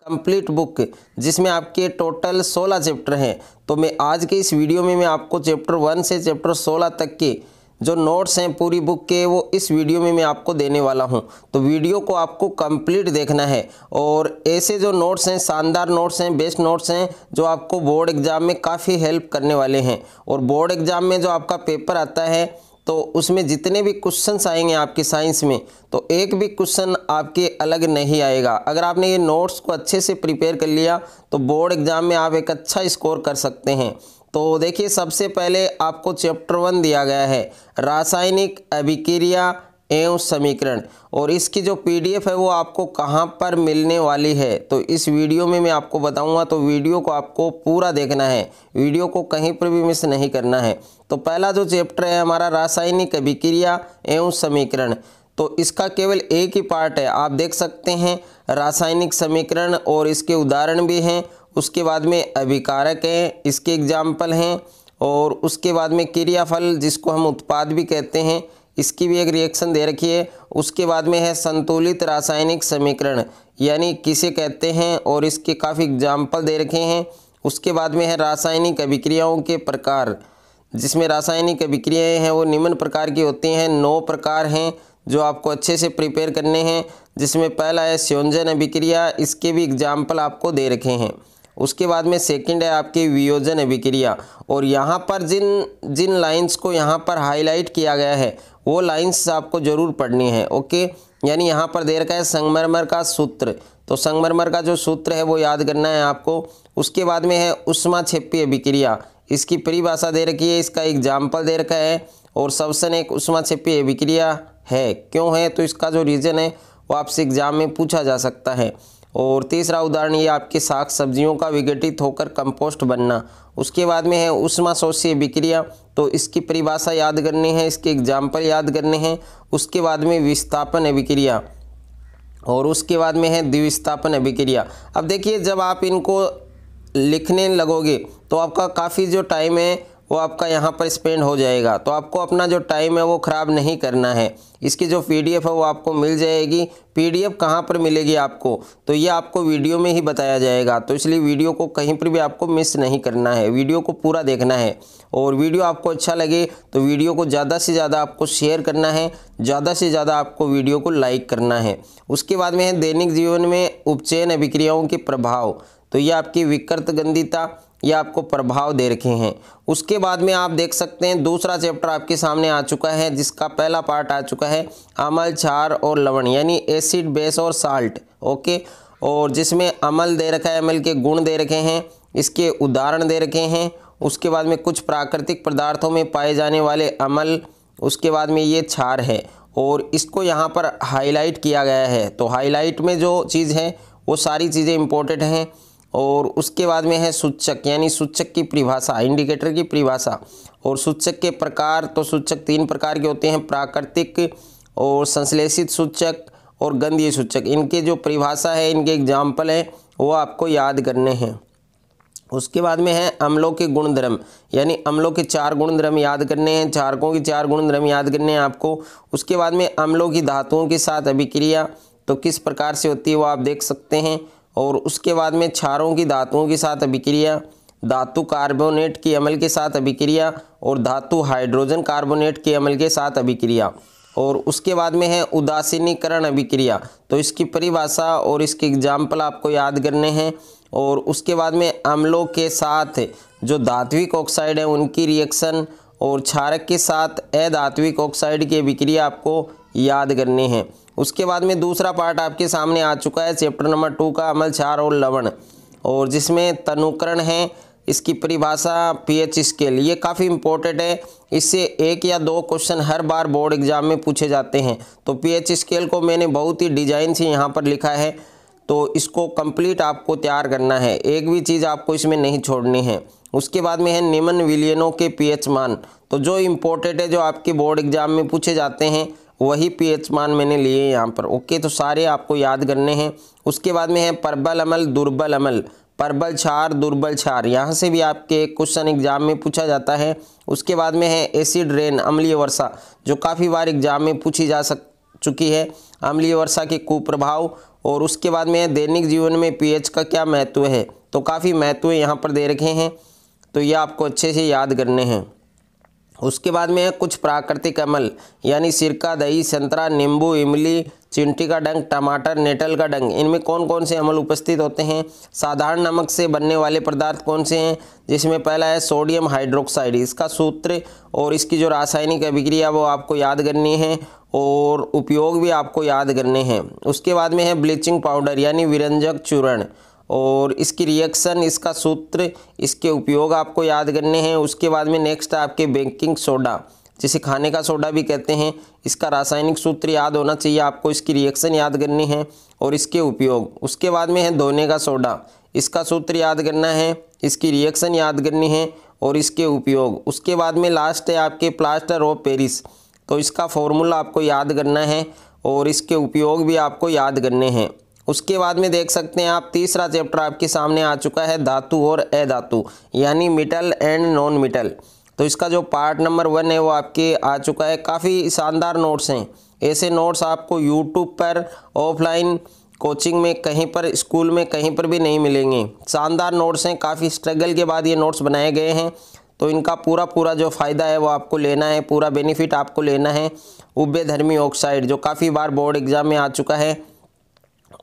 Complete book जिसमें आपके total 16 chapter हैं। तो मैं आज के इस वीडियो में मैं आपको चैप्टर 1 से चैप्टर 16 तक के जो नोट्स हैं पूरी बुक के वो इस वीडियो में मैं आपको देने वाला हूं। तो वीडियो को आपको कंप्लीट देखना है और ऐसे जो नोट्स हैं, शानदार नोट्स हैं, बेस्ट नोट्स हैं जो आपको बोर्ड एग्जाम में काफ़ी हेल्प करने वाले हैं। और बोर्ड एग्जाम में जो आपका पेपर आता है तो उसमें जितने भी क्वेश्चंस आएंगे आपके साइंस में, तो एक भी क्वेश्चन आपके अलग नहीं आएगा। अगर आपने ये नोट्स को अच्छे से प्रिपेयर कर लिया तो बोर्ड एग्जाम में आप एक अच्छा स्कोर कर सकते हैं। तो देखिए, सबसे पहले आपको चैप्टर 1 दिया गया है रासायनिक अभिक्रिया एवं समीकरण, और इसकी जो पीडीएफ है वो आपको कहाँ पर मिलने वाली है तो इस वीडियो में मैं आपको बताऊंगा। तो वीडियो को आपको पूरा देखना है, वीडियो को कहीं पर भी मिस नहीं करना है। तो पहला जो चैप्टर है हमारा रासायनिक अभिक्रिया एवं समीकरण, तो इसका केवल एक ही पार्ट है, आप देख सकते हैं रासायनिक समीकरण, और इसके उदाहरण भी हैं। उसके बाद में अभिकारक हैं, इसके एग्जाम्पल हैं, और उसके बाद में क्रियाफल जिसको हम उत्पाद भी कहते हैं, इसकी भी एक रिएक्शन दे रखी है। उसके बाद में है संतुलित रासायनिक समीकरण यानी किसे कहते हैं, और इसके काफ़ी एग्जाम्पल दे रखे हैं। उसके बाद में है रासायनिक अभिक्रियाओं के प्रकार, जिसमें रासायनिक अभिक्रियाएं हैं वो निम्न प्रकार की होती हैं। 9 प्रकार हैं जो आपको अच्छे से प्रिपेयर करने हैं, जिसमें पहला है संयोजन अभिक्रिया, इसके भी एग्जाम्पल आपको दे रखे हैं। उसके बाद में सेकंड है आपकी वियोजन अभिक्रिया, और यहाँ पर जिन जिन लाइंस को यहाँ पर हाईलाइट किया गया है वो लाइंस आपको ज़रूर पढ़नी है। ओके, यानी यहाँ पर दे रखा है संगमरमर का सूत्र, तो संगमरमर का जो सूत्र है वो याद करना है आपको। उसके बाद में है ऊष्माक्षेपी अभिक्रिया, इसकी परिभाषा दे रखी है, इसका एग्जाम्पल दे रखा है, और श्वसन एक ऊष्माक्षेपी अभिक्रिया है। क्यों है तो इसका जो रीज़न है वो आपसे एग्जाम में पूछा जा सकता है। और तीसरा उदाहरण ये आपके साग सब्जियों का विघटित होकर कंपोस्ट बनना। उसके बाद में है ऊष्माशोषी अभिक्रिया, तो इसकी परिभाषा याद करनी है, इसके एग्जाम्पल याद करने हैं। उसके बाद में विस्थापन अभिक्रिया, और उसके बाद में है द्विविस्थापन अभिक्रिया। अब देखिए, जब आप इनको लिखने लगोगे तो आपका काफ़ी जो टाइम है वो आपका यहाँ पर स्पेंड हो जाएगा, तो आपको अपना जो टाइम है वो ख़राब नहीं करना है। इसकी जो पीडीएफ है वो आपको मिल जाएगी। पीडीएफ कहाँ पर मिलेगी आपको, तो ये आपको वीडियो में ही बताया जाएगा, तो इसलिए वीडियो को कहीं पर भी आपको मिस नहीं करना है, वीडियो को पूरा देखना है। और वीडियो आपको अच्छा लगे तो वीडियो को ज़्यादा से ज़्यादा आपको शेयर करना है, ज़्यादा से ज़्यादा आपको वीडियो को लाइक करना है। उसके बाद में है दैनिक जीवन में उपचयन अभिक्रियाओं के प्रभाव, तो ये आपकी विकृत गंधिता, ये आपको प्रभाव दे रखे हैं। उसके बाद में आप देख सकते हैं दूसरा चैप्टर आपके सामने आ चुका है, जिसका पहला पार्ट आ चुका है अम्ल, क्षार और लवण यानी एसिड, बेस और साल्ट। ओके, और जिसमें अम्ल दे रखा है, अम्ल के गुण दे रखे हैं, इसके उदाहरण दे रखे हैं। उसके बाद में कुछ प्राकृतिक पदार्थों में पाए जाने वाले अम्ल, उसके बाद में ये क्षार है, और इसको यहाँ पर हाईलाइट किया गया है। तो हाईलाइट में जो चीज़ है वो सारी चीज़ें इंपॉर्टेंट हैं। और उसके बाद में है सूचक यानी सूचक की परिभाषा, इंडिकेटर की परिभाषा, और सूचक के प्रकार, तो सूचक 3 प्रकार के होते हैं, प्राकृतिक और संश्लेषित सूचक और गंधीय सूचक। इनके जो परिभाषा है, इनके एग्जाम्पल हैं वो आपको याद करने हैं। उसके बाद में है अम्लों के गुणधर्म यानी अम्लों के 4 गुणधर्म याद करने हैं, क्षारकों के 4 गुणधर्म याद करने हैं आपको। उसके बाद में अम्लों की धातुओं के साथ अभिक्रिया तो किस प्रकार से होती है वो आप देख सकते हैं। और उसके बाद में क्षारों की धातुओं के साथ अभिक्रिया, धातु कार्बोनेट के अम्ल के साथ अभिक्रिया, और धातु हाइड्रोजन कार्बोनेट के अम्ल के साथ अभिक्रिया। और उसके बाद में है उदासीनीकरण अभिक्रिया, तो इसकी परिभाषा और इसके एग्जाम्पल आपको याद करने हैं। और उसके बाद में अम्लों के साथ जो धात्विक ऑक्साइड है उनकी रिएक्शन, और क्षारक के साथ अधात्विक ऑक्साइड की अभिक्रिया आपको याद करने हैं। उसके बाद में दूसरा पार्ट आपके सामने आ चुका है चैप्टर नंबर 2 का अम्ल, क्षार और लवण, और जिसमें तनुकरण है, इसकी परिभाषा, पीएच स्केल, ये काफ़ी इंपॉर्टेंट है। इससे 1 या 2 क्वेश्चन हर बार बोर्ड एग्जाम में पूछे जाते हैं। तो पीएच स्केल को मैंने बहुत ही डिजाइन से यहाँ पर लिखा है, तो इसको कंप्लीट आपको तैयार करना है, एक भी चीज़ आपको इसमें नहीं छोड़नी है। उसके बाद में है निम्न विलयनों के पीएच मान, तो जो इम्पोर्टेंट है, जो आपके बोर्ड एग्जाम में पूछे जाते हैं वही पीएच मान मैंने लिए यहाँ पर। ओके, तो सारे आपको याद करने हैं। उसके बाद में है प्रबल अम्ल, दुर्बल अम्ल, प्रबल क्षार, दुर्बल क्षार, यहाँ से भी आपके क्वेश्चन एग्जाम में पूछा जाता है। उसके बाद में है एसिड रेन, अम्लीय वर्षा, जो काफ़ी बार एग्जाम में पूछी जा चुकी है, अम्लीय वर्षा के कुप्रभाव। और उसके बाद में दैनिक जीवन में पीएच का क्या महत्व है, तो काफ़ी महत्व यहाँ पर दे रखे हैं, तो ये आपको अच्छे से याद करने हैं। उसके बाद में है कुछ प्राकृतिक अम्ल, यानी सिरका, दही, संतरा, नींबू, इमली, चिंटी का डंक, टमाटर, नेटल का डंक, इनमें कौन कौन से अम्ल उपस्थित होते हैं। साधारण नमक से बनने वाले पदार्थ कौन से हैं, जिसमें पहला है सोडियम हाइड्रोक्साइड, इसका सूत्र और इसकी जो रासायनिक अभिक्रिया वो आपको याद करनी है और उपयोग भी आपको याद करने हैं। उसके बाद में है ब्लीचिंग पाउडर यानी विरंजक चूर्ण, और इसकी रिएक्शन, इसका सूत्र, इसके उपयोग आपको याद करने हैं। उसके बाद में नेक्स्ट है आपके बेकिंग सोडा, जिसे खाने का सोडा भी कहते हैं, इसका रासायनिक सूत्र याद होना चाहिए आपको, इसकी रिएक्शन याद करनी है और इसके उपयोग। उसके बाद में है धोने का सोडा, इसका सूत्र याद करना है, इसकी रिएक्शन याद करनी है और इसके उपयोग। उसके बाद में लास्ट है आपके प्लास्टर ऑफ पेरिस, तो इसका फॉर्मूला आपको याद करना है और इसके उपयोग भी आपको याद करने हैं। उसके बाद में देख सकते हैं आप तीसरा चैप्टर आपके सामने आ चुका है, धातु और अधातु, यानी मेटल एंड नॉन मेटल। तो इसका जो पार्ट नंबर 1 है वो आपके आ चुका है। काफ़ी शानदार नोट्स हैं, ऐसे नोट्स आपको यूट्यूब पर ऑफलाइन कोचिंग में कहीं पर, स्कूल में कहीं पर भी नहीं मिलेंगे। शानदार नोट्स हैं, काफ़ी स्ट्रगल के बाद ये नोट्स बनाए गए हैं, तो इनका पूरा जो फ़ायदा है वो आपको लेना है, पूरा बेनिफिट आपको लेना है। उभयधर्मी ऑक्साइड जो काफ़ी बार बोर्ड एग्जाम में आ चुका है।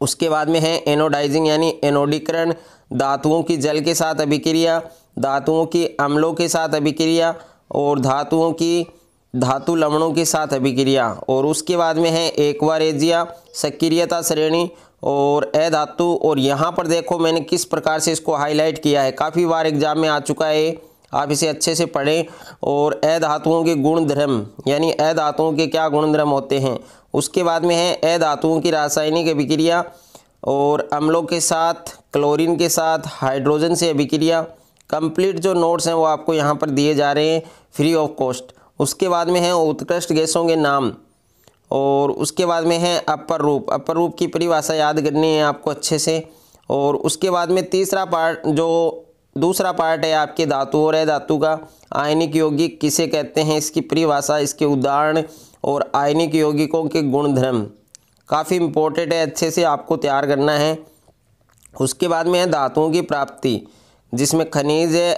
उसके बाद में है एनोडाइजिंग यानी एनोडीकरण, धातुओं की जल के साथ अभिक्रिया, धातुओं की अम्लों के साथ अभिक्रिया और धातुओं की धातु लवणों के साथ अभिक्रिया। और उसके बाद में है एक्वारेजिया, सक्रियता श्रेणी और अधातु। और यहाँ पर देखो मैंने किस प्रकार से इसको हाईलाइट किया है, काफ़ी बार एग्जाम में आ चुका है, आप इसे अच्छे से पढ़ें। और अधातुओं के गुण धर्म, यानी अधातुओं के क्या गुण धर्म होते हैं। उसके बाद में है अधातुओं की रासायनिक अभिक्रिया और अम्लों के साथ, क्लोरीन के साथ, हाइड्रोजन से अभिक्रिया। कंप्लीट जो नोट्स हैं वो आपको यहाँ पर दिए जा रहे हैं फ्री ऑफ कॉस्ट। उसके बाद में है उत्कृष्ट गैसों के नाम और उसके बाद में है अपर रूप, अपर रूप की परिभाषा याद करनी है आपको अच्छे से। और उसके बाद में तीसरा पार्ट, जो दूसरा पार्ट है आपके धातु और अधातु का, आयनिक यौगिक किसे कहते हैं, इसकी परिभाषा, इसके उदाहरण और आयनिक यौगिकों के गुणधर्म, काफ़ी इंपॉर्टेंट है, अच्छे से आपको तैयार करना है। उसके बाद में है धातुओं की प्राप्ति, जिसमें खनिज है,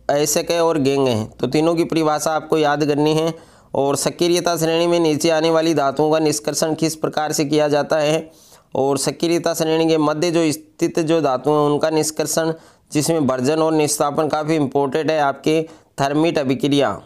अयस्क है और गेंग है, तो तीनों की परिभाषा आपको याद करनी है। और सक्रियता श्रेणी में नीचे आने वाली धातुओं का निष्कर्षण किस प्रकार से किया जाता है, और सक्रियता श्रेणी के मध्य जो स्थित जो धातु हैं उनका निष्कर्षण, जिसमें भर्जन और निस्तापन काफ़ी इंपॉर्टेंट है आपके, थर्मिट अभिक्रिया।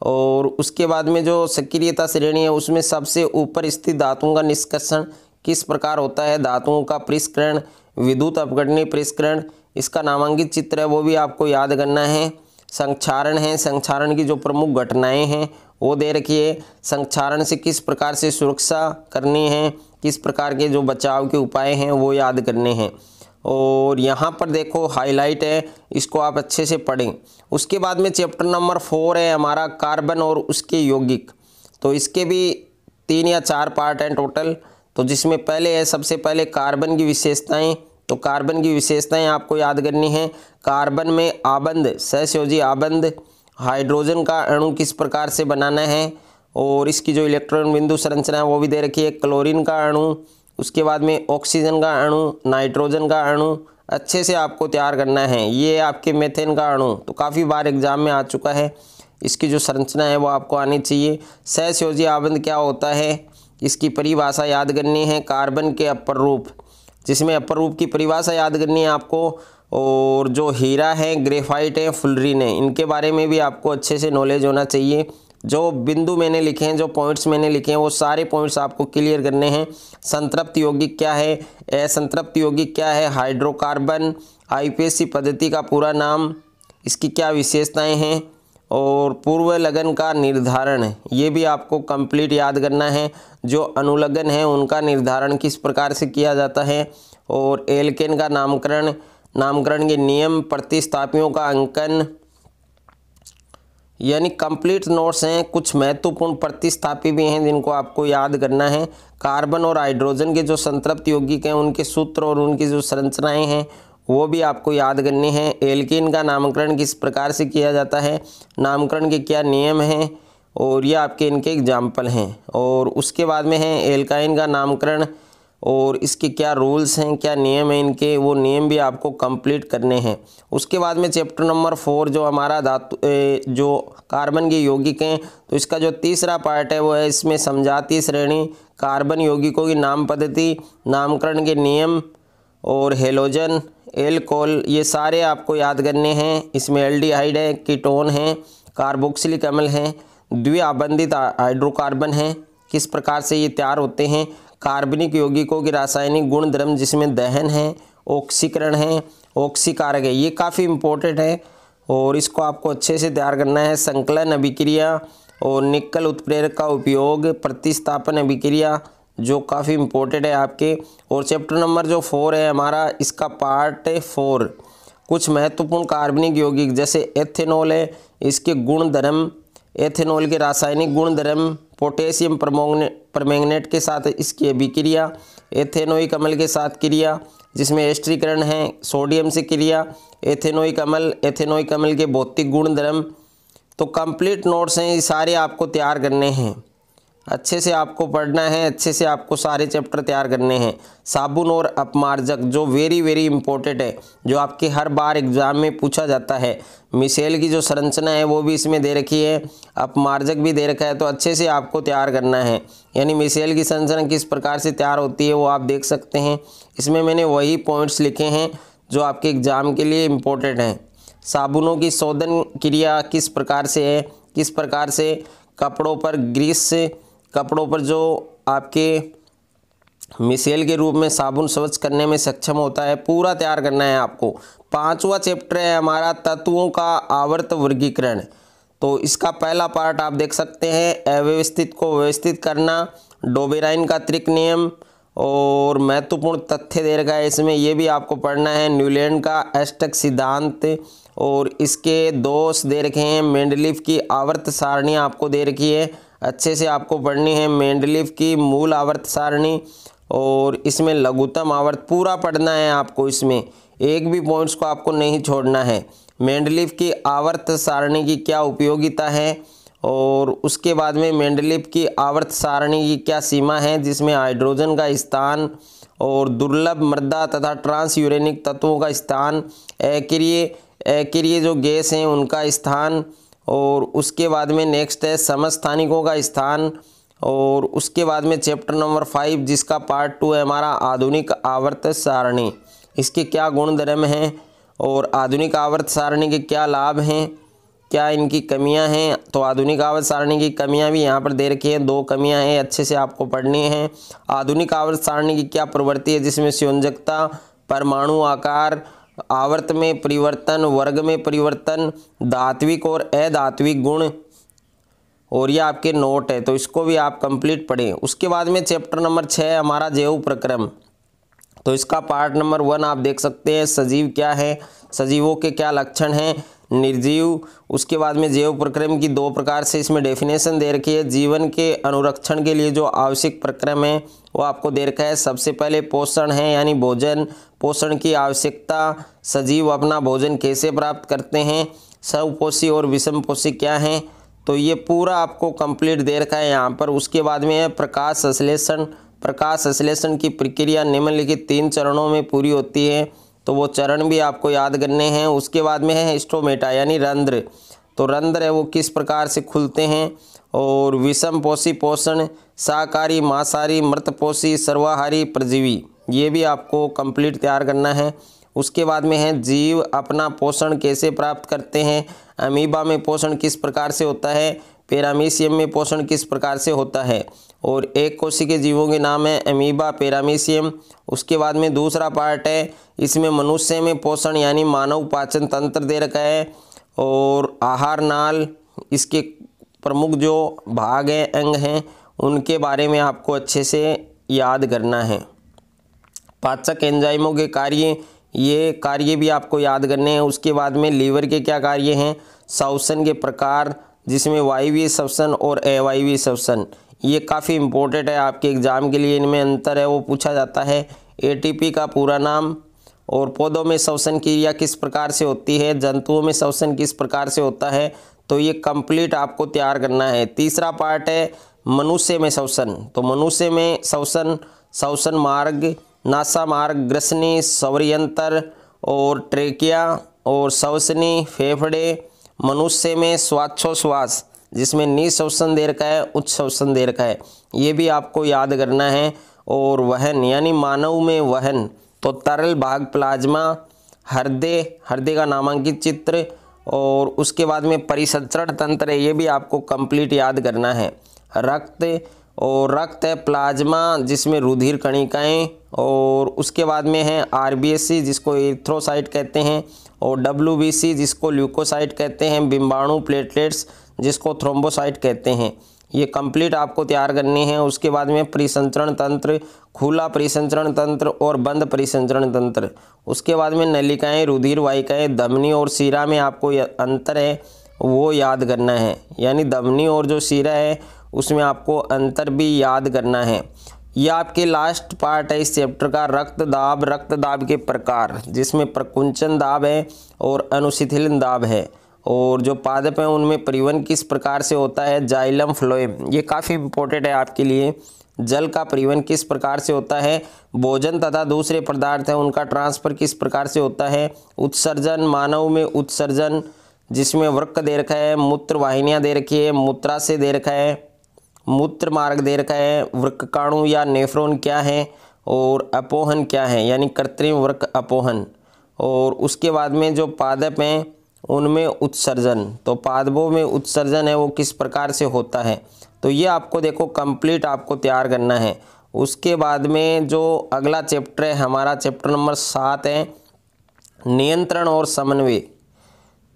और उसके बाद में जो सक्रियता श्रेणी है उसमें सबसे ऊपर स्थित धातुओं का निष्कर्षण किस प्रकार होता है, धातुओं का परिष्करण, विद्युत अपघटनीय परिष्करण, इसका नामांकित चित्र है वो भी आपको याद करना है। संक्षारण है, संक्षारण की जो प्रमुख घटनाएं हैं वो दे रखी है, संक्षारण से किस प्रकार से सुरक्षा करनी है, किस प्रकार के जो बचाव के उपाय हैं वो याद करने हैं। और यहाँ पर देखो हाईलाइट है, इसको आप अच्छे से पढ़ें। उसके बाद में चैप्टर नंबर 4 है हमारा कार्बन और उसके यौगिक, तो इसके भी 3 या 4 पार्ट हैं टोटल। तो जिसमें पहले है सबसे पहले कार्बन की विशेषताएं, तो कार्बन की विशेषताएं आपको याद करनी है। कार्बन में आबंध, सहसंयोजी आबंध, हाइड्रोजन का अणु किस प्रकार से बनाना है और इसकी जो इलेक्ट्रॉन बिंदु संरचना है वो भी दे रखी है। क्लोरीन का अणु, उसके बाद में ऑक्सीजन का अणु, नाइट्रोजन का अणु, अच्छे से आपको तैयार करना है। ये आपके मेथेन का अणु, तो काफ़ी बार एग्जाम में आ चुका है, इसकी जो संरचना है वो आपको आनी चाहिए। सहसंयोजी आबंध क्या होता है, इसकी परिभाषा याद करनी है। कार्बन के अपर रूप, जिसमें अपर रूप की परिभाषा याद करनी है आपको। और जो हीरा है, ग्रेफाइट है, फुलरीन है, इनके बारे में भी आपको अच्छे से नॉलेज होना चाहिए। जो बिंदु मैंने लिखे हैं, जो पॉइंट्स मैंने लिखे हैं वो सारे पॉइंट्स आपको क्लियर करने हैं। संतृप्त यौगिक क्या है, असंतृप्त यौगिक क्या है, हाइड्रोकार्बन, आईपीएससी पद्धति का पूरा नाम, इसकी क्या विशेषताएं हैं, और पूर्व लगन का निर्धारण, ये भी आपको कंप्लीट याद करना है। जो अनुलग्न है उनका निर्धारण किस प्रकार से किया जाता है, और एल्केन का नामकरण, नामकरण के नियम, प्रतिस्थापियों का अंकन, यानी कंप्लीट नोट्स हैं। कुछ महत्वपूर्ण प्रतिस्थापी भी हैं जिनको आपको याद करना है। कार्बन और हाइड्रोजन के जो संतृप्त यौगिक हैं उनके सूत्र और उनकी जो संरचनाएं हैं वो भी आपको याद करनी है। एल्कीन का नामकरण किस प्रकार से किया जाता है, नामकरण के क्या नियम हैं, और ये आपके इनके एग्जाम्पल हैं। और उसके बाद में है एल्काइन का नामकरण, और इसके क्या रूल्स हैं, क्या नियम हैं इनके, वो नियम भी आपको कंप्लीट करने हैं। उसके बाद में चैप्टर नंबर 4 जो हमारा धातु जो कार्बन के यौगिक हैं, तो इसका जो तीसरा पार्ट है वो है इसमें समजातीय श्रेणी, कार्बन यौगिकों की नाम पद्धति, नामकरण के नियम और हेलोजन, एल्कोहल, ये सारे आपको याद करने हैं। इसमें एल्डिहाइड है, कीटोन है, कार्बोक्सिलिक अम्ल है, द्विआबंधित हाइड्रोकार्बन है, किस प्रकार से ये तैयार होते हैं, कार्बनिक यौगिकों के रासायनिक गुण धर्म जिसमें दहन है, ऑक्सीकरण है, ऑक्सीकारक है, ये काफ़ी इम्पोर्टेंट है और इसको आपको अच्छे से तैयार करना है। संकलन अभिक्रिया और निकल उत्प्रेरक का उपयोग, प्रतिस्थापन अभिक्रिया जो काफ़ी इम्पोर्टेंट है आपके। और चैप्टर नंबर जो 4 है हमारा, इसका पार्ट 4 कुछ महत्वपूर्ण कार्बनिक यौगिक जैसे एथेनॉल है, इसके गुण धर्म, एथेनॉल के रासायनिक गुण धर्म, पोटेशियम परमैंगनेट के साथ इसकी अभिक्रिया, एथेनोइक अम्ल के साथ क्रिया जिसमें एस्टरीकरण है, सोडियम से क्रिया, एथेनोइक अम्ल के भौतिक गुण धर्म। तो कंप्लीट नोट्स हैं, ये सारे आपको तैयार करने हैं, अच्छे से आपको पढ़ना है, अच्छे से आपको सारे चैप्टर तैयार करने हैं। साबुन और अपमार्जक जो वेरी इंपॉर्टेंट है, जो आपके हर बार एग्जाम में पूछा जाता है। मिसेल की जो संरचना है वो भी इसमें दे रखी है, अपमार्जक भी दे रखा है, तो अच्छे से आपको तैयार करना है। यानी मिसेल की संरचना किस प्रकार से तैयार होती है वो आप देख सकते हैं। इसमें मैंने वही पॉइंट्स लिखे हैं जो आपके एग्ज़ाम के लिए इम्पोर्टेंट हैं। साबुनों की शोधन क्रिया किस प्रकार से है, किस प्रकार से कपड़ों पर ग्रीस, कपड़ों पर जो आपके मिसेल के रूप में साबुन स्वच्छ करने में सक्षम होता है, पूरा तैयार करना है आपको। 5वां चैप्टर है हमारा तत्वों का आवर्त वर्गीकरण। तो इसका पहला पार्ट आप देख सकते हैं, अव्यवस्थित को व्यवस्थित करना, डोबेराइन का त्रिक नियम और महत्वपूर्ण तथ्य दे रखा है इसमें, ये भी आपको पढ़ना है। न्यूलैंड का अष्टक सिद्धांत और इसके दोष दे रखे हैं। मेंडलीफ की आवर्त सारणी आपको दे रखी है, अच्छे से आपको पढ़नी है। मेंडलीफ की मूल आवर्त सारणी और इसमें लघुत्तम आवर्त पूरा पढ़ना है आपको, इसमें एक भी पॉइंट्स को आपको नहीं छोड़ना है। मेंडलीफ की आवर्त सारणी की क्या उपयोगिता है और उसके बाद में मेंडलीफ की आवर्त सारणी की क्या सीमा है, जिसमें हाइड्रोजन का स्थान और दुर्लभ मृदा तथा ट्रांस यूरेनिक तत्वों का स्थान, अक्रिय जो गैस हैं उनका स्थान, और उसके बाद में नेक्स्ट है समस्थानिकों का स्थान। और उसके बाद में चैप्टर नंबर 5 जिसका पार्ट 2 है हमारा आधुनिक आवर्त सारणी, इसके क्या गुण धर्म हैं और आधुनिक आवर्त सारणी के क्या लाभ हैं, क्या इनकी कमियां हैं। तो आधुनिक आवर्त सारणी की कमियां भी यहाँ पर दे रखी हैं, 2 कमियां हैं, अच्छे से आपको पढ़नी है। आधुनिक आवर्त सारणी की क्या प्रवृत्ति है, जिसमें संयोजकता, परमाणु आकार, आवर्त में परिवर्तन, वर्ग में परिवर्तन, धात्विक और अधात्विक गुण, और ये आपके नोट है, तो इसको भी आप कंप्लीट पढ़ें। उसके बाद में चैप्टर नंबर 6 हमारा जैव प्रक्रम। तो इसका पार्ट नंबर 1 आप देख सकते हैं, सजीव क्या है, सजीवों के क्या लक्षण हैं, निर्जीव। उसके बाद में जैव प्रक्रम की 2 प्रकार से इसमें डेफिनेशन दे रखी है। जीवन के अनुरक्षण के लिए जो आवश्यक प्रक्रम है वो आपको दे रखा है। सबसे पहले पोषण है, यानी भोजन, पोषण की आवश्यकता, सजीव अपना भोजन कैसे प्राप्त करते हैं, स्वपोषी और विषमपोषी क्या हैं, तो ये पूरा आपको कंप्लीट दे रखा है यहाँ पर। उसके बाद में है प्रकाश संश्लेषण। प्रकाश संश्लेषण की प्रक्रिया निम्नलिखित 3 चरणों में पूरी होती है, तो वो चरण भी आपको याद करने हैं। उसके बाद में है स्टोमेटा यानी रंध्र, तो रंध्र है वो किस प्रकार से खुलते हैं। और विषमपोषी पोषण, शाकाहारी, मांसाहारी, मृतपोषी, सर्वाहारी, परजीवी, ये भी आपको कंप्लीट तैयार करना है। उसके बाद में है जीव अपना पोषण कैसे प्राप्त करते हैं, अमीबा में पोषण किस प्रकार से होता है, पैरामीशियम में पोषण किस प्रकार से होता है, और एक कोशिकीय जीवों के नाम है अमीबा, पैरामीशियम। उसके बाद में दूसरा पार्ट है, इसमें मनुष्य में पोषण यानी मानव पाचन तंत्र दे रखा है, और आहार नाल, इसके प्रमुख जो भाग हैं, अंग हैं, उनके बारे में आपको अच्छे से याद करना है। पाचक एंजाइमों के कार्य, ये कार्य भी आपको याद करने हैं। उसके बाद में लीवर के क्या कार्य हैं, श्वसन के प्रकार, जिसमें वायवीय श्वसन और अवायवीय श्वसन, ये काफ़ी इम्पोर्टेंट है आपके एग्जाम के लिए, इनमें अंतर है वो पूछा जाता है। एटीपी का पूरा नाम, और पौधों में श्वसन क्रिया किस प्रकार से होती है, जंतुओं में श्वसन किस प्रकार से होता है, तो ये कंप्लीट आपको तैयार करना है। तीसरा पार्ट है मनुष्य में श्वसन, तो मनुष्य में श्वसन श्वसन मार्ग, नासा मार्ग, ग्रसनी, स्वरयंत्र और ट्रेकिया और श्वसनी, फेफड़े, मनुष्य में श्वासोच्छ्वास जिसमें निःश्वसन दे रखा है, उच्च श्वसन दे रखा है, ये भी आपको याद करना है। और वहन यानी मानव में वहन, तो तरल भाग प्लाज्मा, हृदय का नामांकित चित्र, और उसके बाद में परिसंचरण तंत्र है, ये भी आपको कंप्लीट याद करना है। रक्त है प्लाज्मा जिसमें रुधिर कणिकाएं, और उसके बाद में है आरबीसी जिसको एरिथ्रोसाइट कहते हैं, और डब्ल्यूबीसी जिसको ल्यूकोसाइट कहते हैं, बिंबाणु प्लेटलेट्स जिसको थ्रोम्बोसाइट कहते हैं। ये कंप्लीट आपको तैयार करनी है। उसके बाद में परिसंचरण तंत्र, खुला परिसंचरण तंत्र और बंद परिसंचरण तंत्र। उसके बाद में नलिकाएं, रुधिर वाहिकाएं, धमनी और शिरा में आपको अंतर है वो याद करना है, यानी धमनी और जो शिरा है उसमें आपको अंतर भी याद करना है। यह आपके लास्ट पार्ट है इस चैप्टर का, रक्तदाब के प्रकार, जिसमें प्रकुंचन दाब है और अनुशीतलन दाब है, और जो पादप हैं उनमें परिवहन किस प्रकार से होता है, जाइलम फ्लोएम, ये काफ़ी इंपॉर्टेंट है आपके लिए। जल का परिवहन किस प्रकार से होता है, भोजन तथा दूसरे पदार्थ हैं उनका ट्रांसफर किस प्रकार से होता है, उत्सर्जन, मानव में उत्सर्जन जिसमें वृक्क दे रखा है, मूत्र वाहिनियाँ दे रखी है, मूत्राशय दे रखा है, मूत्र मार्ग दे रखा है, वृक्काणु या नेफ्रॉन क्या है, और अपोहन क्या है यानी कृत्रिम वृक्क अपोहन। और उसके बाद में जो पादप हैं उनमें उत्सर्जन, तो पादपों में उत्सर्जन है वो किस प्रकार से होता है, तो ये आपको देखो कंप्लीट आपको तैयार करना है। उसके बाद में जो अगला चैप्टर है हमारा चैप्टर नंबर 7 है, नियंत्रण और समन्वय।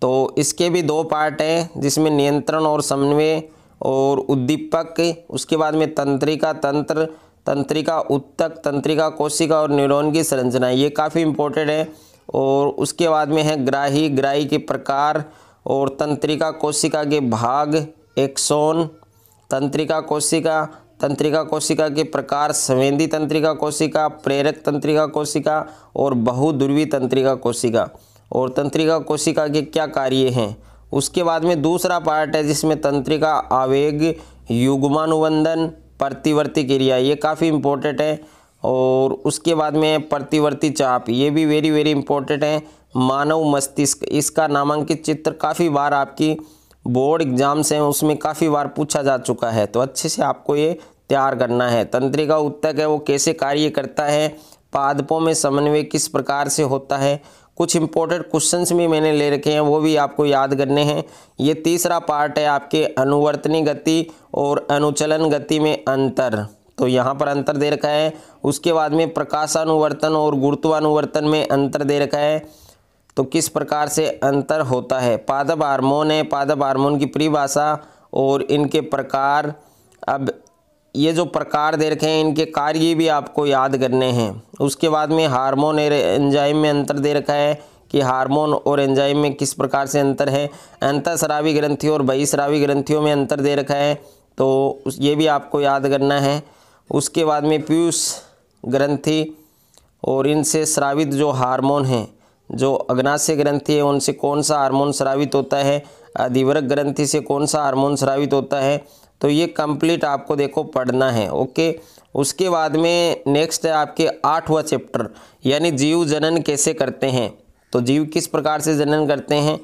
तो इसके भी 2 पार्ट हैं जिसमें नियंत्रण और समन्वय और उद्दीपक, उसके बाद में तंत्रिका तंत्र, तंत्रिका उत्तक, तंत्रिका कोशिका और न्यूरॉन की संरचना, ये काफ़ी इंपॉर्टेंट है। और उसके बाद में है ग्राही के प्रकार और तंत्रिका कोशिका के भाग, एक्सोन, तंत्रिका कोशिका के प्रकार, संवेदी तंत्रिका कोशिका, प्रेरक तंत्रिका कोशिका और बहुध्रुवी तंत्रिका कोशिका, और तंत्रिका कोशिका के क्या कार्य हैं। उसके बाद में दूसरा पार्ट है जिसमें तंत्रिका आवेग, युग्मानुबंधन, प्रतिवर्ती क्रिया, ये काफ़ी इंपॉर्टेंट है। और उसके बाद में प्रतिवर्ती चाप, ये भी वेरी इंपॉर्टेंट है। मानव मस्तिष्क, इसका नामांकित चित्र काफ़ी बार आपकी बोर्ड एग्जाम्स हैं उसमें काफ़ी बार पूछा जा चुका है, तो अच्छे से आपको ये तैयार करना है। तंत्रिका उत्तक है वो कैसे कार्य करता है, पादपों में समन्वय किस प्रकार से होता है, कुछ इंपॉर्टेंट क्वेश्चंस भी मैंने ले रखे हैं वो भी आपको याद करने हैं। ये तीसरा पार्ट है आपके अनुवर्तनी गति और अनुचलन गति में अंतर, तो यहाँ पर अंतर दे रखा है। उसके बाद में प्रकाशानुवर्तन और गुरुत्वानुवर्तन में अंतर दे रखा है, तो किस प्रकार से अंतर होता है। पादप हार्मोन है, पादप हार्मोन की परिभाषा और इनके प्रकार। अब ये जो प्रकार दे रखे हैं इनके कार्य भी आपको याद करने हैं। उसके बाद में हार्मोन और एंजाइम में अंतर दे रखा है कि हार्मोन और एंजाइम में किस प्रकार से अंतर है। अंतःस्रावी ग्रंथियों और बहिःस्रावी ग्रंथियों में अंतर दे रखा है, तो ये भी आपको याद करना है। उसके बाद में पीयूष ग्रंथि और इनसे स्रावित जो हार्मोन हैं, जो अग्नाशय ग्रंथि है उनसे कौन सा हार्मोन स्रावित होता है, अधिवृक्क ग्रंथि से कौन सा हार्मोन स्रावित होता है, तो ये कंप्लीट आपको देखो पढ़ना है। ओके, उसके बाद में नेक्स्ट है आपके 8वां चैप्टर, यानी जीव जनन कैसे करते हैं। तो जीव किस प्रकार से जनन करते हैं,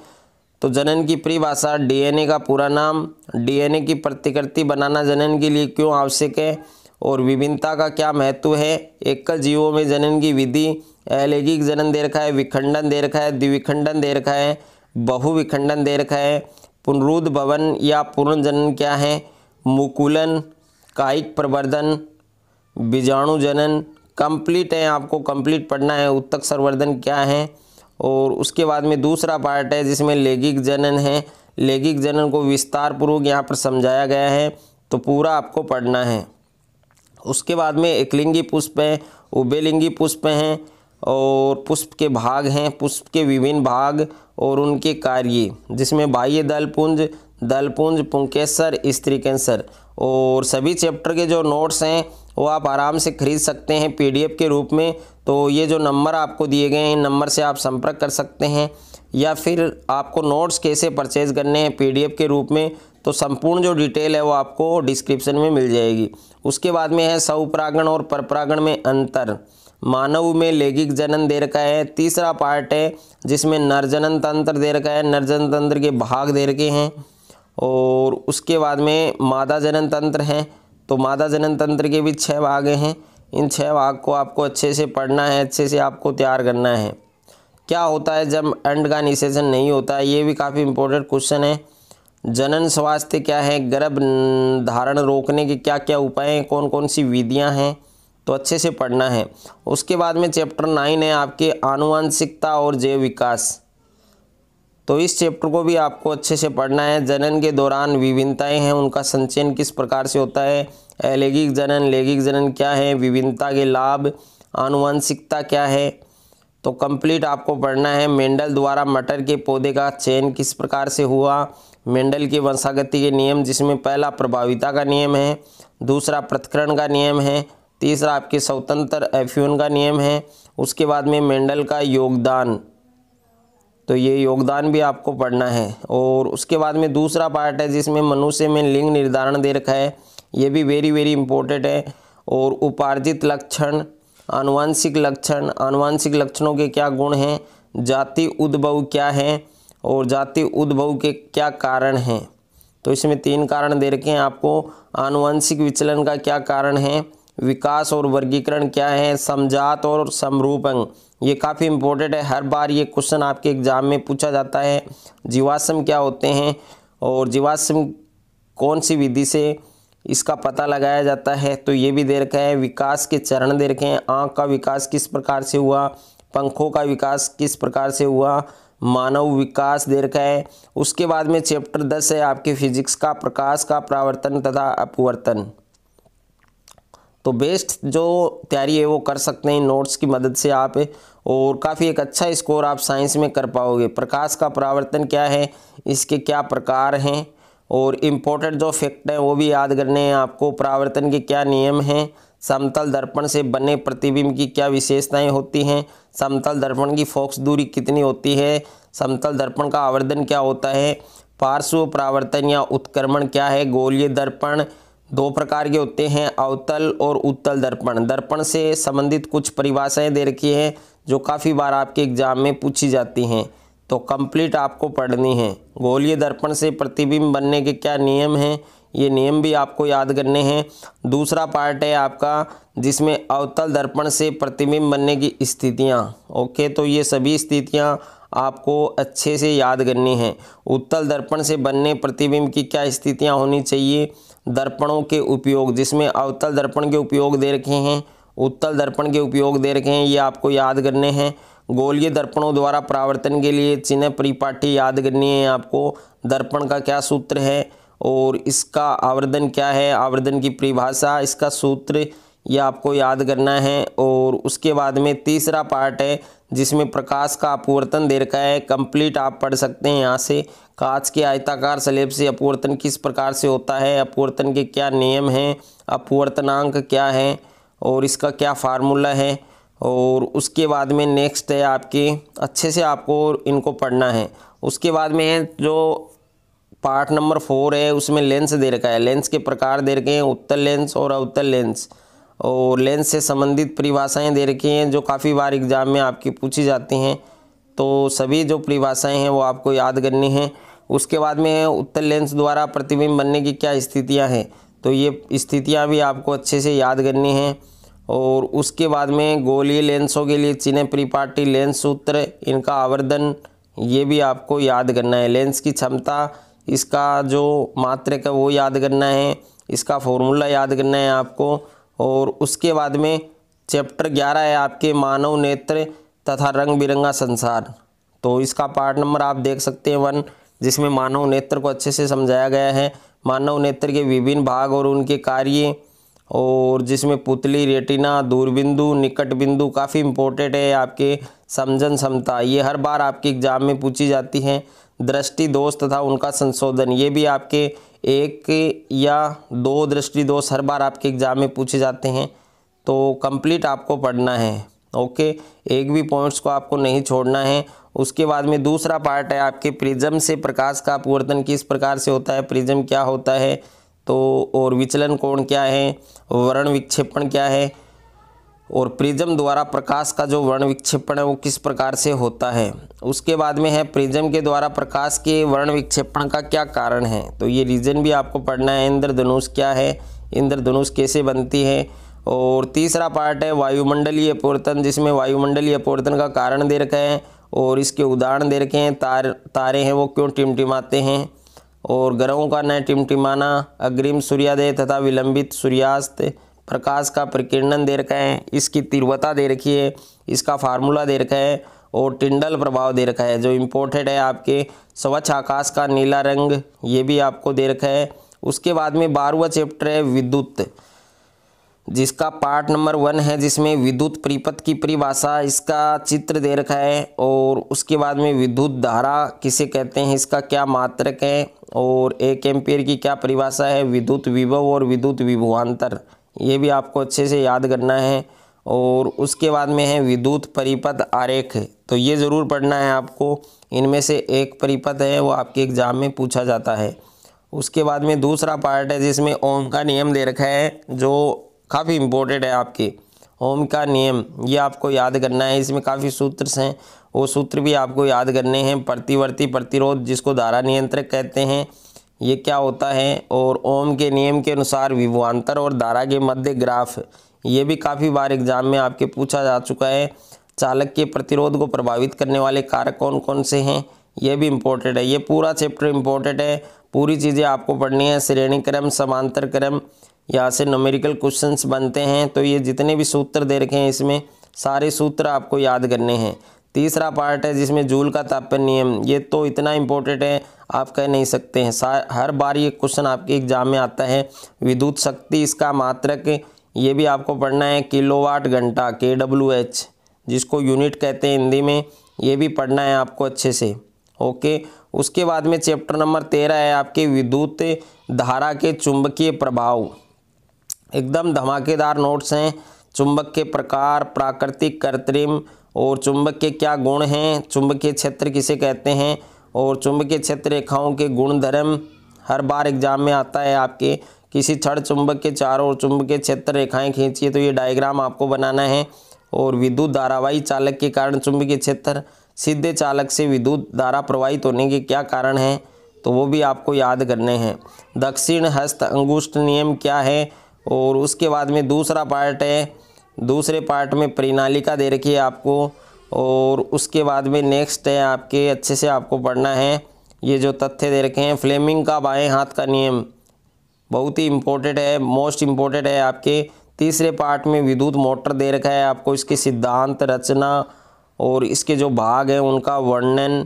तो जनन की परिभाषा, डीएनए का पूरा नाम, डीएनए की प्रतिकृति बनाना जनन के लिए क्यों आवश्यक है, और विभिन्नता का क्या महत्व है, एकल जीवों में जनन की विधि, अलैंगिक जनन दे रखा है, विखंडन दे रखा है, द्विविखंडन दे रखा है, बहुविखंडन दे रखा है, पुनरुद्भवन या पुनर्जनन क्या है, मुकुलन, कायिक प्रवर्धन, बीजाणु जनन, कंप्लीट है आपको कंप्लीट पढ़ना है। उत्तक संवर्धन क्या है, और उसके बाद में दूसरा पार्ट है जिसमें लैंगिक जनन है। लैंगिक जनन को विस्तार पूर्वक यहाँ पर समझाया गया है, तो पूरा आपको पढ़ना है। उसके बाद में एकलिंगी पुष्प है, उभयलिंगी पुष्प हैं, और पुष्प के भाग हैं, पुष्प के विभिन्न भाग और उनके कार्य, जिसमें बाह्य दलपुंज, पुंकेसर, स्त्री कैंसर। और सभी चैप्टर के जो नोट्स हैं वो आप आराम से खरीद सकते हैं PDF के रूप में। तो ये जो नंबर आपको दिए गए हैं, इन नंबर से आप संपर्क कर सकते हैं। या फिर आपको नोट्स कैसे परचेज़ करने हैं PDF के रूप में, तो संपूर्ण जो डिटेल है वो आपको डिस्क्रिप्शन में मिल जाएगी। उसके बाद में है स्वपरागण और परपरागण में अंतर। मानव में लैंगिक जनन दे रखा है। तीसरा पार्ट है जिसमें नरजनन तंत्र दे रखा है, नरजनन तंत्र के भाग दे रखे हैं। और उसके बाद में मादा जनन तंत्र है, तो मादा जनन तंत्र के भी 6 भाग हैं। इन 6 भाग को आपको अच्छे से पढ़ना है, अच्छे से आपको तैयार करना है। क्या होता है जब अंड का निषेचन नहीं होता है, ये भी काफ़ी इंपॉर्टेंट क्वेश्चन है। जनन स्वास्थ्य क्या है, गर्भ धारण रोकने के क्या क्या उपाय हैं, कौन कौन सी विधियां हैं, तो अच्छे से पढ़ना है। उसके बाद में चैप्टर 9 है आपके आनुवंशिकता और जैव विकास, तो इस चैप्टर को भी आपको अच्छे से पढ़ना है। जनन के दौरान विभिन्नताएं हैं, उनका संचयन किस प्रकार से होता है, अलैंगिक जनन लैंगिक जनन क्या है, विभिन्नता के लाभ, आनुवंशिकता क्या है, तो कंप्लीट आपको पढ़ना है। मेंडल द्वारा मटर के पौधे का चयन किस प्रकार से हुआ, मेंडल के वंशागति के नियम, जिसमें पहला प्रभाविता का नियम है, दूसरा पृथक्करण का नियम है, तीसरा आपके स्वतंत्र एफ्यून का नियम है। उसके बाद में मेंडल का योगदान, तो ये योगदान भी आपको पढ़ना है। और उसके बाद में दूसरा पार्ट है जिसमें मनुष्य में लिंग निर्धारण दे रखा है, ये भी वेरी इंपॉर्टेंट है। और उपार्जित लक्षण, आनुवांशिक लक्षण, आनुवांशिक लक्षणों के क्या गुण हैं, जाति उद्भव क्या है और जाति उद्भव के क्या कारण हैं, तो इसमें 3 कारण दे रखे हैं आपको। आनुवंशिक विचलन का क्या कारण है, विकास और वर्गीकरण क्या है, समजात और समरूपण, ये काफ़ी इंपॉर्टेंट है, हर बार ये क्वेश्चन आपके एग्जाम में पूछा जाता है। जीवाश्म क्या होते हैं और जीवाश्म कौन सी विधि से इसका पता लगाया जाता है, तो ये भी दे रखा है। विकास के चरण दे रखे हैं, आँख का विकास किस प्रकार से हुआ, पंखों का विकास किस प्रकार से हुआ, मानव विकास दे रखा है। उसके बाद में चैप्टर 10 है आपके फिजिक्स का, प्रकाश का परावर्तन तथा अपवर्तन। तो बेस्ट जो तैयारी है वो कर सकते हैं नोट्स की मदद से आप, और काफ़ी एक अच्छा स्कोर आप साइंस में कर पाओगे। प्रकाश का परावर्तन क्या है, इसके क्या प्रकार हैं, और इम्पोर्टेंट जो फैक्ट हैं वो भी याद करने हैं आपको। परावर्तन के क्या नियम हैं, समतल दर्पण से बने प्रतिबिंब की क्या विशेषताएं होती हैं, समतल दर्पण की फोकस दूरी कितनी होती है, समतल दर्पण का आवर्धन क्या होता है, पार्श्व परावर्तन या उत्क्रमण क्या है, गोलीय दर्पण 2 प्रकार के होते हैं, अवतल और उत्तल दर्पण। दर्पण से संबंधित कुछ परिभाषाएं दे रखी हैं जो काफ़ी बार आपके एग्जाम में पूछी जाती हैं, तो कंप्लीट आपको पढ़नी है। गोलीय दर्पण से प्रतिबिंब बनने के क्या नियम हैं, ये नियम भी आपको याद करने हैं। दूसरा पार्ट है आपका जिसमें अवतल दर्पण से प्रतिबिंब बनने की स्थितियाँ, ओके, तो ये सभी स्थितियाँ आपको अच्छे से याद करनी है। उत्तल दर्पण से बनने प्रतिबिंब की क्या स्थितियाँ होनी चाहिए, दर्पणों के उपयोग, जिसमें अवतल दर्पण के उपयोग दे रखे हैं, उत्तल दर्पण के उपयोग दे रखे हैं, ये आपको याद करने हैं। गोलीय दर्पणों द्वारा परावर्तन के लिए चिन्ह परिपाटी याद करनी है आपको। दर्पण का क्या सूत्र है और इसका आवर्धन क्या है, आवर्धन की परिभाषा, इसका सूत्र, ये आपको याद करना है। और उसके बाद में तीसरा पार्ट है जिसमें प्रकाश का अपवर्तन दे रखा है, कंप्लीट आप पढ़ सकते हैं यहाँ से। कांच के आयताकार स्लैब से अपवर्तन किस प्रकार से होता है, अपवर्तन के क्या नियम हैं, अपवर्तनांक क्या है और इसका क्या फार्मूला है। और उसके बाद में नेक्स्ट है आपके, अच्छे से आपको इनको पढ़ना है। उसके बाद में है जो पार्ट नंबर 4 है, उसमें लेंस दे रखा है, लेंस के प्रकार दे रखे हैं, उत्तल लेंस और अवतल लेंस, और लेंस से संबंधित परिभाषाएं दे रखी हैं जो काफ़ी बार एग्जाम में आपकी पूछी जाती हैं, तो सभी जो परिभाषाएं हैं वो आपको याद करनी है। उसके बाद में उत्तल लेंस द्वारा प्रतिबिंब बनने की क्या स्थितियां हैं, तो ये स्थितियां भी आपको अच्छे से याद करनी हैं। और उसके बाद में गोलीय लेंसों के लिए चिन्ह परिपाटी, लेंस सूत्र, इनका आवर्धन, ये भी आपको याद करना है। लेंस की क्षमता, इसका जो मात्रक है वो याद करना है, इसका फॉर्मूला याद करना है आपको। और उसके बाद में चैप्टर 11 है आपके मानव नेत्र तथा रंग बिरंगा संसार, तो इसका पार्ट नंबर आप देख सकते हैं 1, जिसमें मानव नेत्र को अच्छे से समझाया गया है, मानव नेत्र के विभिन्न भाग और उनके कार्य, और जिसमें पुतली, रेटिना, दूरबिंदु, निकट बिंदु काफ़ी इंपॉर्टेंट है आपके, समझन क्षमता, ये हर बार आपके एग्जाम में पूछी जाती हैं। दृष्टि दोष तथा उनका संशोधन, ये भी आपके 1 या 2 दृष्टि दोष हर बार आपके एग्जाम में पूछे जाते हैं, तो कंप्लीट आपको पढ़ना है। ओके, एक भी पॉइंट्स को आपको नहीं छोड़ना है। उसके बाद में दूसरा पार्ट है आपके प्रिज्म से प्रकाश का अपवर्तन किस प्रकार से होता है, प्रिज्म क्या होता है, तो और विचलन कोण क्या है, वर्ण विक्षेपण क्या है, और प्रिज्म द्वारा प्रकाश का जो वर्ण विक्षेपण है वो किस प्रकार से होता है। उसके बाद में है प्रिज्म के द्वारा प्रकाश के वर्ण विक्षेपण का क्या कारण है, तो ये रीजन भी आपको पढ़ना है। इंद्रधनुष क्या है, इंद्रधनुष कैसे बनती है। और तीसरा पार्ट है वायुमंडलीय अपवर्तन, जिसमें वायुमंडलीय अपवर्तन का कारण दे रखा है और इसके उदाहरण दे रखे हैं। तारे हैं वो क्यों टिमटिमाते हैं, और ग्रहों का न टिमटिमाना, अग्रिम सूर्योदय तथा विलंबित सूर्यास्त, प्रकाश का प्रकीर्णन दे रखा है, इसकी तीव्रता दे रखी है, इसका फार्मूला दे रखा है, और टिंडल प्रभाव दे रखा है। जो इम्पोर्टेंट है आपके स्वच्छ आकाश का नीला रंग, ये भी आपको दे रखा है। उसके बाद में 12वां चैप्टर है विद्युत, जिसका पार्ट नंबर 1 है, जिसमें विद्युत परिपथ की परिभाषा, इसका चित्र दे रखा है। और उसके बाद में विद्युत धारा किसे कहते हैं, इसका क्या मात्रक है, और 1 एम्पीयर की क्या परिभाषा है, विद्युत विभव और विद्युत विभवांतर, ये भी आपको अच्छे से याद करना है। और उसके बाद में है विद्युत परिपथ आरेख, तो ये ज़रूर पढ़ना है आपको। इनमें से एक परिपथ है वो आपके एग्जाम में पूछा जाता है। उसके बाद में दूसरा पार्ट है जिसमें ओम का नियम दे रखा है, जो काफ़ी इम्पोर्टेंट है आपके। ओम का नियम ये आपको याद करना है, इसमें काफ़ी सूत्र हैं, वो सूत्र भी आपको याद करने हैं। प्रतिवर्ती प्रतिरोध जिसको धारा नियंत्रक कहते हैं, ये क्या होता है, और ओम के नियम के अनुसार विभवांतर और धारा के मध्य ग्राफ, ये भी काफ़ी बार एग्जाम में आपके पूछा जा चुका है। चालक के प्रतिरोध को प्रभावित करने वाले कारक कौन कौन से हैं, ये भी इम्पोर्टेंट है। ये पूरा चैप्टर इम्पोर्टेंट है, पूरी चीज़ें आपको पढ़नी है। श्रेणी क्रम, समांतर क्रम, यहाँ से न्यूमेरिकल क्वेश्चंस बनते हैं, तो ये जितने भी सूत्र दे रखे हैं इसमें सारे सूत्र आपको याद करने हैं। तीसरा पार्ट है जिसमें जूल का तापन नियम, ये तो इतना इम्पोर्टेंट है आप कह नहीं सकते हैं, हर बार ये क्वेश्चन आपके एग्जाम में आता है। विद्युत शक्ति, इसका मात्रक, ये भी आपको पढ़ना है। किलोवाट घंटा KWH, जिसको यूनिट कहते हैं हिंदी में, ये भी पढ़ना है आपको अच्छे से। ओके, उसके बाद में चैप्टर नंबर 13 है आपके विद्युत धारा के चुंबकीय प्रभाव, एकदम धमाकेदार नोट्स हैं। चुंबक के प्रकार, प्राकृतिक, कृत्रिम, और चुंबक के क्या गुण हैं, चुंबकीय क्षेत्र किसे कहते हैं, और चुंबकीय क्षेत्र रेखाओं के गुणधर्म हर बार एग्जाम में आता है आपके। किसी छड़ चुंबक के चारों ओर चुंबकीय क्षेत्र रेखाएं खींचिए, तो ये डायग्राम आपको बनाना है। और विद्युत धारावाही चालक के कारण चुंबकीय क्षेत्र, सीधे चालक से विद्युत धारा प्रवाहित होने के क्या कारण हैं, तो वो भी आपको याद करने हैं। दक्षिण हस्त अंगुष्ठ नियम क्या है, और उसके बाद में दूसरा पार्ट है, दूसरे पार्ट में प्रणालिका दे रखी है आपको। और उसके बाद में नेक्स्ट है आपके, अच्छे से आपको पढ़ना है ये जो तथ्य दे रखे हैं। फ्लेमिंग का बाएं हाथ का नियम बहुत ही इम्पोर्टेंट है, मोस्ट इम्पोर्टेंट है आपके। तीसरे पार्ट में विद्युत मोटर दे रखा है आपको, इसके सिद्धांत, रचना और इसके जो भाग हैं उनका वर्णन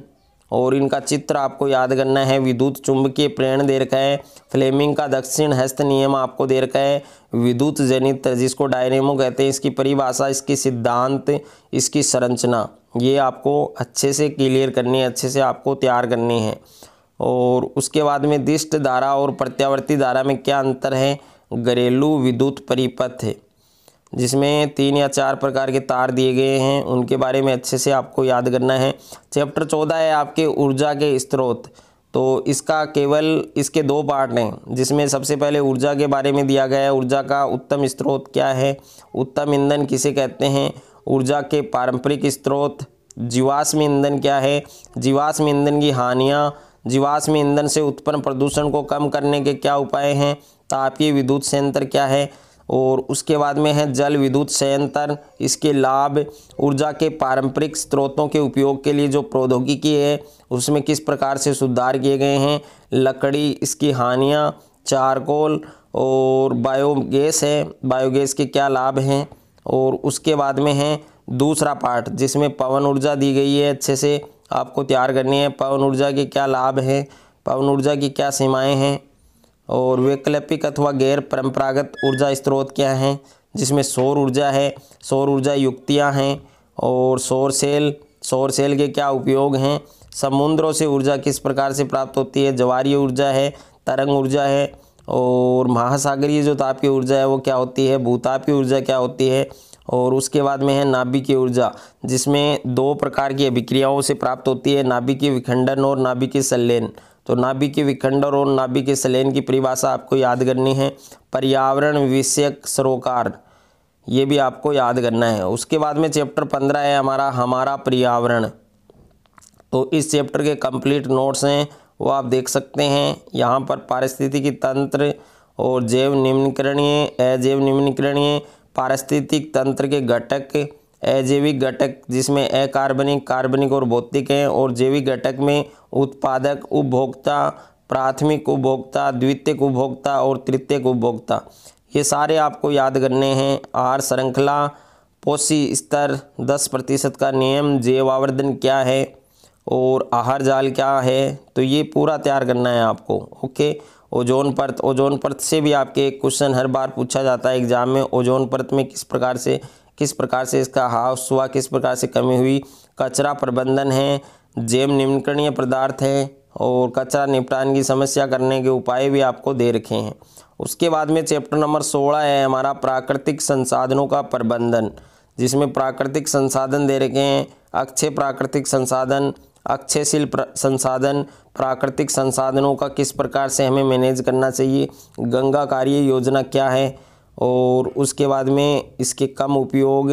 और इनका चित्र आपको याद करना है। विद्युत चुंबकीय प्रेरण दे रखा है। फ्लेमिंग का दक्षिण हस्त नियम आपको दे रखा है। विद्युत जनित जिसको डायनेमो कहते हैं, इसकी परिभाषा, इसकी सिद्धांत, इसकी संरचना, ये आपको अच्छे से क्लियर करनी है, अच्छे से आपको तैयार करनी है। और उसके बाद में दिष्ट धारा और प्रत्यावर्ती धारा में क्या अंतर है। घरेलू विद्युत परिपथ है जिसमें 3 या 4 प्रकार के तार दिए गए हैं, उनके बारे में अच्छे से आपको याद करना है। चैप्टर 14 है आपके ऊर्जा के स्रोत, तो इसका केवल इसके 2 पार्ट हैं, जिसमें सबसे पहले ऊर्जा के बारे में दिया गया है। ऊर्जा का उत्तम स्रोत क्या है, उत्तम ईंधन किसे कहते हैं, ऊर्जा के पारंपरिक स्रोत, जीवाश्म ईंधन क्या है, जीवाश्म ईंधन की हानियाँ, जीवाश्म ईंधन से उत्पन्न प्रदूषण को कम करने के क्या उपाय हैं, तापीय विद्युत संयंत्र क्या है, और उसके बाद में है जल विद्युत संयंत्र, इसके लाभ, ऊर्जा के पारंपरिक स्रोतों के उपयोग के लिए जो प्रौद्योगिकी है उसमें किस प्रकार से सुधार किए गए हैं, लकड़ी, इसकी हानियाँ, चारकोल और बायोगैस है, बायोगैस के क्या लाभ हैं। और उसके बाद में है दूसरा पार्ट जिसमें पवन ऊर्जा दी गई है, अच्छे से आपको तैयार करनी है। पवन ऊर्जा के क्या लाभ हैं, पवन ऊर्जा की क्या सीमाएँ हैं, और वैकल्पिक अथवा गैर परंपरागत ऊर्जा स्रोत क्या हैं, जिसमें सौर ऊर्जा है, सौर ऊर्जा युक्तियाँ हैं, और सौर सेल के क्या उपयोग हैं, समुद्रों से ऊर्जा किस प्रकार से प्राप्त होती है, ज्वारीय ऊर्जा है, तरंग ऊर्जा है। और महासागरीय जो ताप की ऊर्जा है वो क्या होती है, भूताप की ऊर्जा क्या होती है। और उसके बाद में है नाभिकीय ऊर्जा, जिसमें 2 प्रकार की अभिक्रियाओं से प्राप्त होती है, नाभिकीय विखंडन और नाभिकीय संलयन। तो नाभिकीय विखंडन और नाभिकीय संलयन की परिभाषा आपको याद करनी है। पर्यावरण विषयक सरोकार, ये भी आपको याद करना है। उसके बाद में चैप्टर 15 है हमारा पर्यावरण। तो इस चैप्टर के कंप्लीट नोट्स हैं वो आप देख सकते हैं। यहाँ पर पारिस्थितिकी तंत्र और जैव निम्नीकरणीय, अजैव निम्नीकरणीय, पारिस्थितिक तंत्र के घटक, अजैविक घटक जिसमें अकार्बनिक, कार्बनिक और भौतिक हैं, और जैविक घटक में उत्पादक, उपभोक्ता, प्राथमिक उपभोक्ता, द्वितीयक उपभोक्ता और तृतीयक उपभोक्ता, ये सारे आपको याद करने हैं। आहार श्रृंखला, पोषी स्तर, 10% का नियम, जैव आवर्धन क्या है और आहार जाल क्या है, तो ये पूरा तैयार करना है आपको। ओके। ओजोन परत, ओजोन परत से भी आपके एक क्वेश्चन हर बार पूछा जाता है एग्जाम में। ओजोन परत में किस प्रकार से इसका ह्रास हुआ, किस प्रकार से कमी हुई। कचरा प्रबंधन है, जैव निम्नीकरणीय पदार्थ है, और कचरा निपटान की समस्या करने के उपाय भी आपको दे रखे हैं। उसके बाद में चैप्टर नंबर 16 है हमारा प्राकृतिक संसाधनों का प्रबंधन, जिसमें प्राकृतिक संसाधन दे रखे हैं, अक्षय प्राकृतिक संसाधन, अक्षयशील संसाधन, प्राकृतिक संसाधनों का किस प्रकार से हमें मैनेज करना चाहिए, गंगा कार्य योजना क्या है, और उसके बाद में इसके कम उपयोग,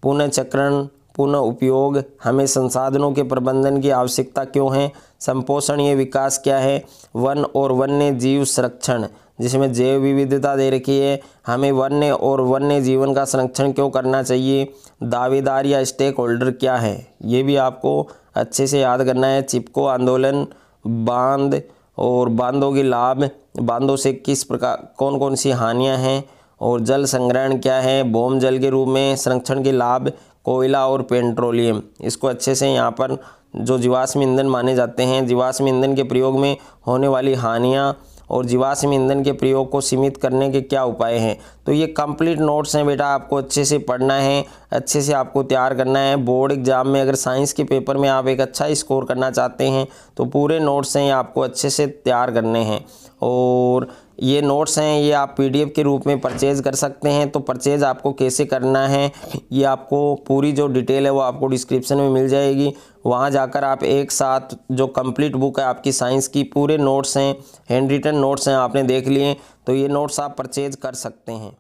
पुनःचक्रण, पुनः उपयोग, हमें संसाधनों के प्रबंधन की आवश्यकता क्यों है, संपोषणीय विकास क्या है, वन और वन्य जीव संरक्षण, जिसमें जैव विविधता दे रखी है, हमें वन्य और वन्य जीवन का संरक्षण क्यों करना चाहिए, दावेदार या स्टेक होल्डर क्या है, ये भी आपको अच्छे से याद करना है। चिपको आंदोलन, बांध और बांधों के लाभ, बांधों से किस प्रकार कौन कौन सी हानियां हैं, और जल संग्रहण क्या है, भौम जल के रूप में संरक्षण के लाभ, कोयला और पेट्रोलियम, इसको अच्छे से यहाँ पर जो जीवाश्म ईंधन माने जाते हैं, जीवाश्म ईंधन के प्रयोग में होने वाली हानियाँ और जीवाश्म ईंधन के प्रयोग को सीमित करने के क्या उपाय हैं। तो ये कंप्लीट नोट्स हैं बेटा, आपको अच्छे से पढ़ना है, अच्छे से आपको तैयार करना है। बोर्ड एग्जाम में अगर साइंस के पेपर में आप एक अच्छा स्कोर करना चाहते हैं तो पूरे नोट्स हैं आपको अच्छे से तैयार करने हैं। और ये नोट्स हैं ये आप PDF के रूप में परचेज़ कर सकते हैं। तो परचेज़ आपको कैसे करना है ये आपको पूरी जो डिटेल है वो आपको डिस्क्रिप्शन में मिल जाएगी। वहाँ जाकर आप एक साथ जो कंप्लीट बुक है आपकी साइंस की, पूरे नोट्स हैं, हैंड रिटन नोट्स हैं, आपने देख लिए, तो ये नोट्स आप परचेज़ कर सकते हैं।